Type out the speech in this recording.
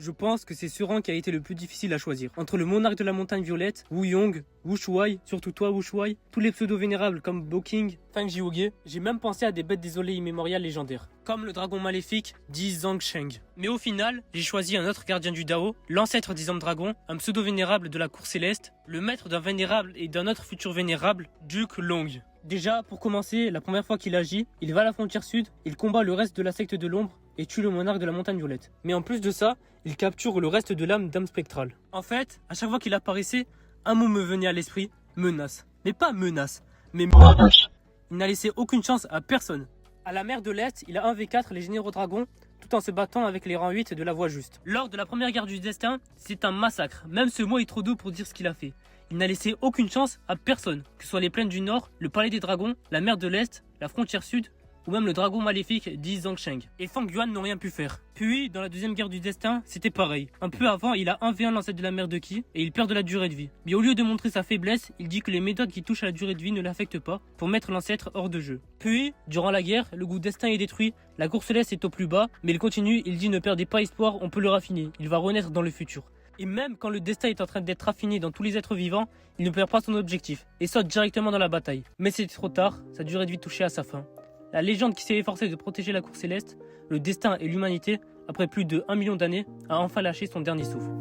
Je pense que c'est ce rang qui a été le plus difficile à choisir. Entre le monarque de la montagne violette, Wu Yong, Wu Shuai, surtout toi Wu Shuai, tous les pseudo-vénérables comme Bo King, Fang Jiwoge, j'ai même pensé à des bêtes désolées immémoriales légendaires, comme le dragon maléfique Di Zhangsheng. Mais au final, j'ai choisi un autre gardien du Dao, l'ancêtre des hommes dragons, un pseudo-vénérable de la cour céleste, le maître d'un vénérable et d'un autre futur vénérable, Duke Long. Déjà, pour commencer, la première fois qu'il agit, il va à la frontière sud, il combat le reste de la secte de l'ombre et tue le monarque de la montagne violette. Mais en plus de ça, il capture le reste de l'âme d'âme spectrale. En fait, à chaque fois qu'il apparaissait, un mot me venait à l'esprit, menace. Mais pas menace, mais menace. Il n'a laissé aucune chance à personne. À la mer de l'Est, il a 1v4 les généraux dragons, tout en se battant avec les rangs 8 de la voie juste. Lors de la première guerre du destin, c'est un massacre. Même ce mot est trop doux pour dire ce qu'il a fait. Il n'a laissé aucune chance à personne, que ce soit les plaines du Nord, le palais des dragons, la mer de l'Est, la frontière sud, ou même le dragon maléfique Di Zhangsheng. Et Fang Yuan n'ont rien pu faire. Puis, dans la deuxième guerre du destin, c'était pareil. Un peu avant, il a 1v1 l'ancêtre de la mer de Qi, et il perd de la durée de vie. Mais au lieu de montrer sa faiblesse, il dit que les méthodes qui touchent à la durée de vie ne l'affectent pas, pour mettre l'ancêtre hors de jeu. Puis, durant la guerre, le goût destin est détruit, la cour céleste est au plus bas, mais il continue, il dit ne perdez pas espoir, on peut le raffiner, il va renaître dans le futur. Et même quand le destin est en train d'être raffiné dans tous les êtres vivants, il ne perd pas son objectif, et saute directement dans la bataille. Mais c'est trop tard, sa durée de vie touchait à sa fin. La légende qui s'est efforcée de protéger la cour céleste, le destin et l'humanité, après plus de 1 million d'années, a enfin lâché son dernier souffle.